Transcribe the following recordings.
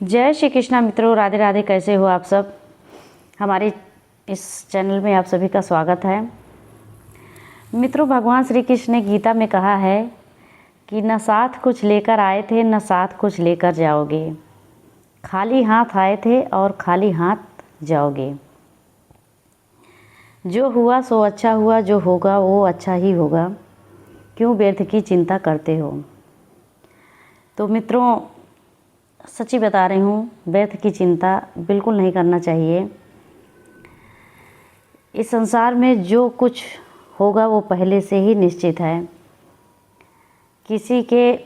जय श्री कृष्णा मित्रों, राधे राधे। कैसे हो आप सब। हमारे इस चैनल में आप सभी का स्वागत है। मित्रों, भगवान श्री कृष्ण ने गीता में कहा है कि न साथ कुछ लेकर आए थे न साथ कुछ लेकर जाओगे, खाली हाथ आए थे और खाली हाथ जाओगे। जो हुआ सो अच्छा हुआ, जो होगा वो अच्छा ही होगा, क्यों व्यर्थ की चिंता करते हो। तो मित्रों, सच्ची बता रही हूँ, व्यर्थ की चिंता बिल्कुल नहीं करना चाहिए। इस संसार में जो कुछ होगा वो पहले से ही निश्चित है। किसी के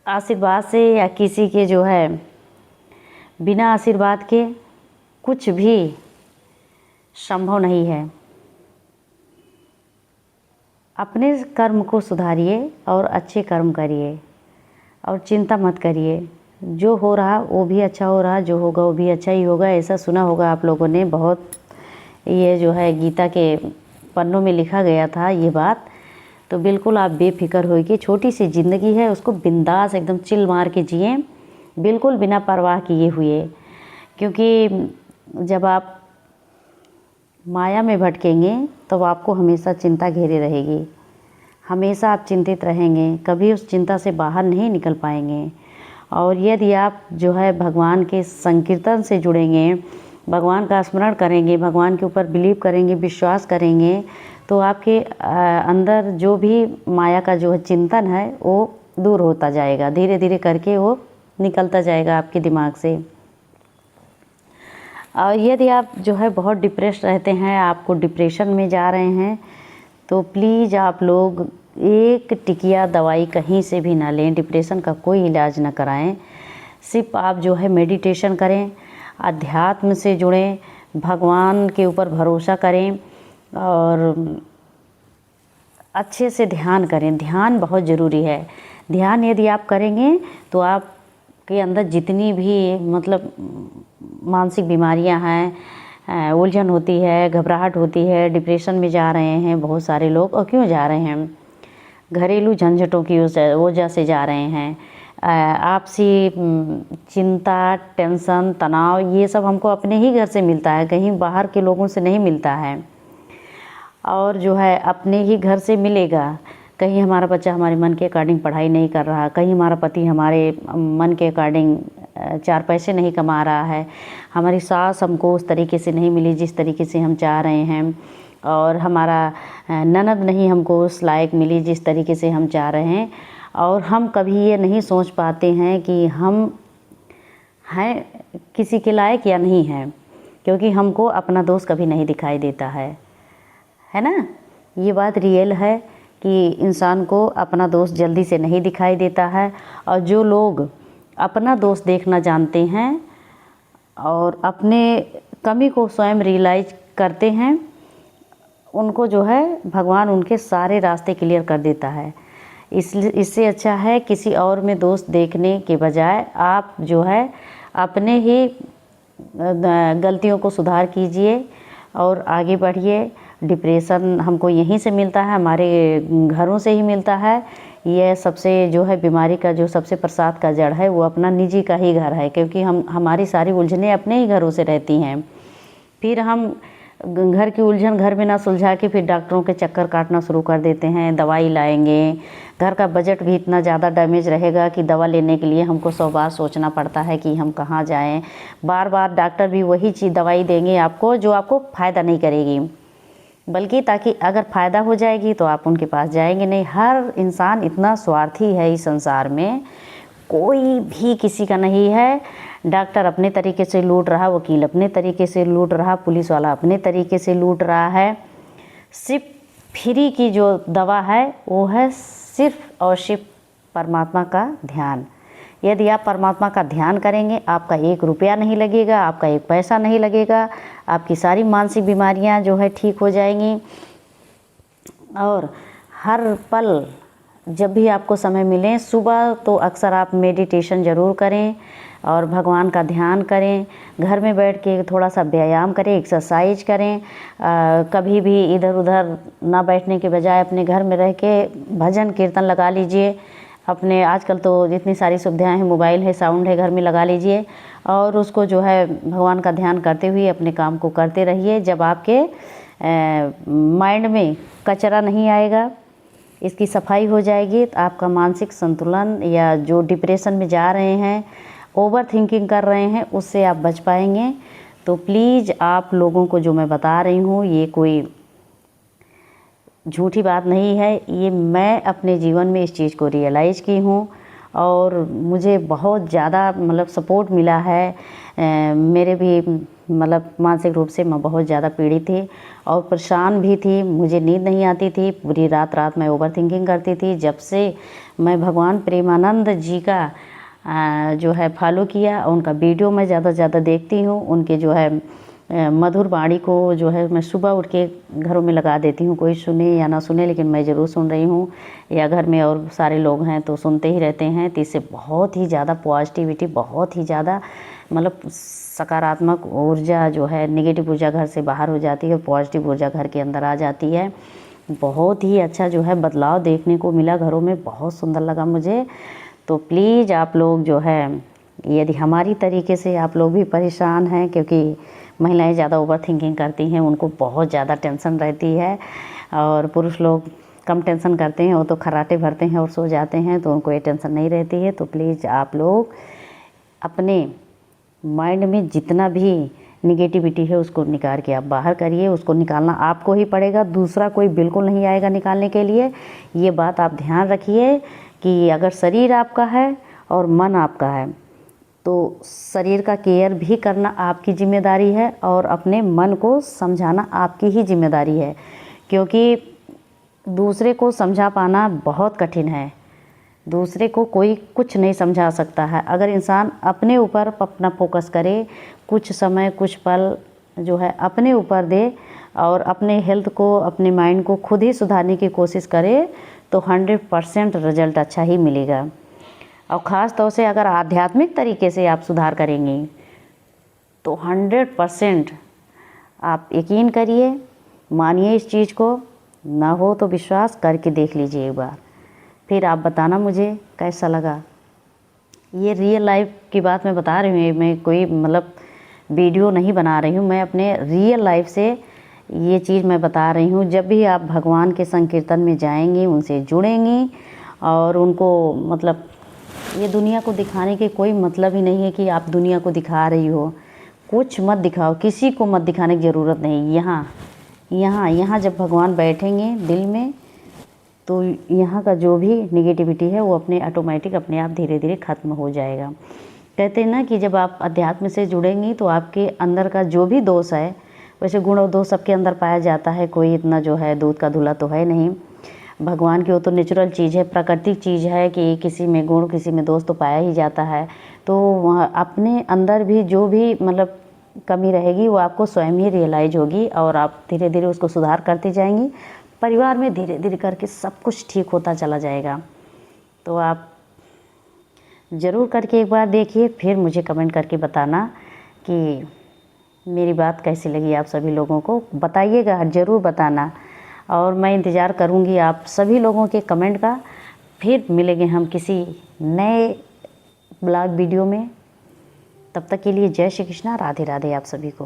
आशीर्वाद से या किसी के जो है बिना आशीर्वाद के कुछ भी संभव नहीं है। अपने कर्म को सुधारिए और अच्छे कर्म करिए और चिंता मत करिए। जो हो रहा वो भी अच्छा हो रहा, जो होगा वो भी अच्छा ही होगा। ऐसा सुना होगा आप लोगों ने, बहुत ये जो है गीता के पन्नों में लिखा गया था ये बात। तो बिल्कुल आप बेफिक्र होइए। छोटी सी ज़िंदगी है, उसको बिंदास एकदम चिल मार के जिए, बिल्कुल बिना परवाह किए हुए। क्योंकि जब आप माया में भटकेंगे तो आपको हमेशा चिंता घेरे रहेगी, हमेशा आप चिंतित रहेंगे, कभी उस चिंता से बाहर नहीं निकल पाएंगे। और यदि आप जो है भगवान के संकीर्तन से जुड़ेंगे, भगवान का स्मरण करेंगे, भगवान के ऊपर बिलीव करेंगे, विश्वास करेंगे, तो आपके अंदर जो भी माया का जो है चिंतन है वो दूर होता जाएगा। धीरे धीरे करके वो निकलता जाएगा आपके दिमाग से। और यदि आप जो है बहुत डिप्रेस रहते हैं, आपको डिप्रेशन में जा रहे हैं, तो प्लीज़ आप लोग एक टिकिया दवाई कहीं से भी ना लें, डिप्रेशन का कोई इलाज ना कराएं। सिर्फ आप जो है मेडिटेशन करें, अध्यात्म से जुड़ें, भगवान के ऊपर भरोसा करें और अच्छे से ध्यान करें। ध्यान बहुत ज़रूरी है। ध्यान यदि आप करेंगे तो आपके अंदर जितनी भी मतलब मानसिक बीमारियां हैं, उलझन होती है, घबराहट होती है, डिप्रेशन में जा रहे हैं बहुत सारे लोग। और क्यों जा रहे हैं? घरेलू झंझटों की वजह से जा रहे हैं। आपसी चिंता, टेंशन, तनाव, ये सब हमको अपने ही घर से मिलता है, कहीं बाहर के लोगों से नहीं मिलता है। और जो है अपने ही घर से मिलेगा। कहीं हमारा बच्चा हमारे मन के अकॉर्डिंग पढ़ाई नहीं कर रहा, कहीं हमारा पति हमारे मन के अकॉर्डिंग 4 पैसे नहीं कमा रहा है, हमारी सास हमको उस तरीके से नहीं मिली जिस तरीके से हम चाह रहे हैं, और हमारा ननद नहीं हमको उस लायक मिली जिस तरीके से हम चाह रहे हैं। और हम कभी ये नहीं सोच पाते हैं कि हम हैं किसी के लायक या नहीं हैं, क्योंकि हमको अपना दोस्त कभी नहीं दिखाई देता है ना। ये बात रियल है कि इंसान को अपना दोस्त जल्दी से नहीं दिखाई देता है। और जो लोग अपना दोस्त देखना जानते हैं और अपने कमी को स्वयं रियलाइज करते हैं, उनको जो है भगवान उनके सारे रास्ते क्लियर कर देता है। इससे अच्छा है किसी और में दोस्त देखने के बजाय आप जो है अपने ही गलतियों को सुधार कीजिए और आगे बढ़िए। डिप्रेशन हमको यहीं से मिलता है, हमारे घरों से ही मिलता है। यह सबसे जो है बीमारी का जो सबसे प्रसाद का जड़ है वो अपना निजी का ही घर है, क्योंकि हमारी सारी उलझनें अपने ही घरों से रहती हैं। फिर हम घर की उलझन घर में ना सुलझा के फिर डॉक्टरों के चक्कर काटना शुरू कर देते हैं, दवाई लाएंगे। घर का बजट भी इतना ज़्यादा डैमेज रहेगा कि दवा लेने के लिए हमको 100 बार सोचना पड़ता है कि हम कहाँ जाएं। बार बार डॉक्टर भी वही चीज़ दवाई देंगे आपको जो आपको फ़ायदा नहीं करेगी, बल्कि ताकि अगर फ़ायदा हो जाएगी तो आप उनके पास जाएंगे नहीं। हर इंसान इतना स्वार्थी है इस संसार में, कोई भी किसी का नहीं है। डॉक्टर अपने तरीके से लूट रहा, वकील अपने तरीके से लूट रहा, पुलिस वाला अपने तरीके से लूट रहा है। सिर्फ फ्री की जो दवा है वो है सिर्फ और सिर्फ परमात्मा का ध्यान। यदि आप परमात्मा का ध्यान करेंगे, आपका 1 रुपया नहीं लगेगा, आपका 1 पैसा नहीं लगेगा, आपकी सारी मानसिक बीमारियां जो है ठीक हो जाएंगी। और हर पल जब भी आपको समय मिले, सुबह तो अक्सर आप मेडिटेशन ज़रूर करें और भगवान का ध्यान करें। घर में बैठ के थोड़ा सा व्यायाम करें, एक्सरसाइज करें। कभी भी इधर उधर ना बैठने के बजाय अपने घर में रह के भजन कीर्तन लगा लीजिए। अपने आजकल तो जितनी सारी सुविधाएं हैं, मोबाइल है, साउंड है, घर में लगा लीजिए और उसको जो है भगवान का ध्यान करते हुए अपने काम को करते रहिए। जब आपके माइंड में कचरा नहीं आएगा, इसकी सफाई हो जाएगी, तो आपका मानसिक संतुलन या जो डिप्रेशन में जा रहे हैं, ओवर थिंकिंग कर रहे हैं, उससे आप बच पाएंगे। तो प्लीज़ आप लोगों को जो मैं बता रही हूँ, ये कोई झूठी बात नहीं है, ये मैं अपने जीवन में इस चीज़ को रियलाइज़ की हूँ और मुझे बहुत ज़्यादा मतलब सपोर्ट मिला है। मेरे भी मतलब मानसिक रूप से मैं बहुत ज़्यादा पीड़ित थी और परेशान भी थी, मुझे नींद नहीं आती थी, पूरी रात रात मैं ओवर थिंकिंग करती थी। जब से मैं भगवान प्रेमानंद जी का जो है फॉलो किया, उनका वीडियो मैं ज़्यादा से ज़्यादा देखती हूँ, उनके जो है मधुर वाणी को जो है मैं सुबह उठ के घरों में लगा देती हूँ, कोई सुने या ना सुने लेकिन मैं ज़रूर सुन रही हूँ, या घर में और सारे लोग हैं तो सुनते ही रहते हैं। तो इससे बहुत ही ज़्यादा पॉजिटिविटी, बहुत ही ज़्यादा मतलब सकारात्मक ऊर्जा जो है, नेगेटिव ऊर्जा घर से बाहर हो जाती है, पॉजिटिव ऊर्जा घर के अंदर आ जाती है। बहुत ही अच्छा जो है बदलाव देखने को मिला घरों में, बहुत सुंदर लगा मुझे। तो प्लीज़ आप लोग जो है, यदि हमारी तरीके से आप लोग भी परेशान हैं, क्योंकि महिलाएं ज़्यादा ओवर थिंकिंग करती हैं, उनको बहुत ज़्यादा टेंशन रहती है और पुरुष लोग कम टेंशन करते हैं, वो तो खर्राटे भरते हैं और सो जाते हैं, तो उनको ये टेंशन नहीं रहती है। तो प्लीज़ आप लोग अपने माइंड में जितना भी निगेटिविटी है उसको निकाल के आप बाहर करिए। उसको निकालना आपको ही पड़ेगा, दूसरा कोई बिल्कुल नहीं आएगा निकालने के लिए। ये बात आप ध्यान रखिए कि अगर शरीर आपका है और मन आपका है, तो शरीर का केयर भी करना आपकी जिम्मेदारी है और अपने मन को समझाना आपकी ही जिम्मेदारी है, क्योंकि दूसरे को समझा पाना बहुत कठिन है। दूसरे को कोई कुछ नहीं समझा सकता है। अगर इंसान अपने ऊपर अपना फोकस करे, कुछ समय कुछ पल जो है अपने ऊपर दे और अपने हेल्थ को, अपने माइंड को खुद ही सुधारने की कोशिश करे, तो 100% रिजल्ट अच्छा ही मिलेगा। और ख़ास तौर से अगर आध्यात्मिक तरीके से आप सुधार करेंगी तो 100% आप यकीन करिए, मानिए इस चीज़ को, ना हो तो विश्वास करके देख लीजिए एक बार, फिर आप बताना मुझे कैसा लगा। ये रियल लाइफ की बात मैं बता रही हूँ, मैं कोई मतलब वीडियो नहीं बना रही हूँ, मैं अपने रियल लाइफ से ये चीज़ मैं बता रही हूँ। जब भी आप भगवान के संकीर्तन में जाएंगी, उनसे जुड़ेंगी और उनको मतलब ये दुनिया को दिखाने के कोई मतलब ही नहीं है कि आप दुनिया को दिखा रही हो, कुछ मत दिखाओ, किसी को मत दिखाने की ज़रूरत नहीं। यहाँ जब भगवान बैठेंगे दिल में, तो यहाँ का जो भी नेगेटिविटी है वो अपने ऑटोमेटिक अपने आप धीरे धीरे ख़त्म हो जाएगा। कहते हैं ना कि जब आप अध्यात्म से जुड़ेंगी तो आपके अंदर का जो भी दोष है, वैसे गुण और दोष सबके अंदर पाया जाता है, कोई इतना जो है दूध का धुला तो है नहीं। भगवान की वो तो नेचुरल चीज़ है, प्राकृतिक चीज़ है कि किसी में गुण किसी में दोष तो पाया ही जाता है। तो वहाँ अपने अंदर भी जो भी मतलब कमी रहेगी वो आपको स्वयं ही रियलाइज होगी और आप धीरे धीरे उसको सुधार करती जाएंगी। परिवार में धीरे धीरे करके सब कुछ ठीक होता चला जाएगा। तो आप ज़रूर करके एक बार देखिए, फिर मुझे कमेंट करके बताना कि मेरी बात कैसी लगी। आप सभी लोगों को बताइएगा, ज़रूर बताना और मैं इंतज़ार करूंगी आप सभी लोगों के कमेंट का। फिर मिलेंगे हम किसी नए ब्लॉग वीडियो में। तब तक के लिए जय श्री कृष्णा, राधे राधे आप सभी को।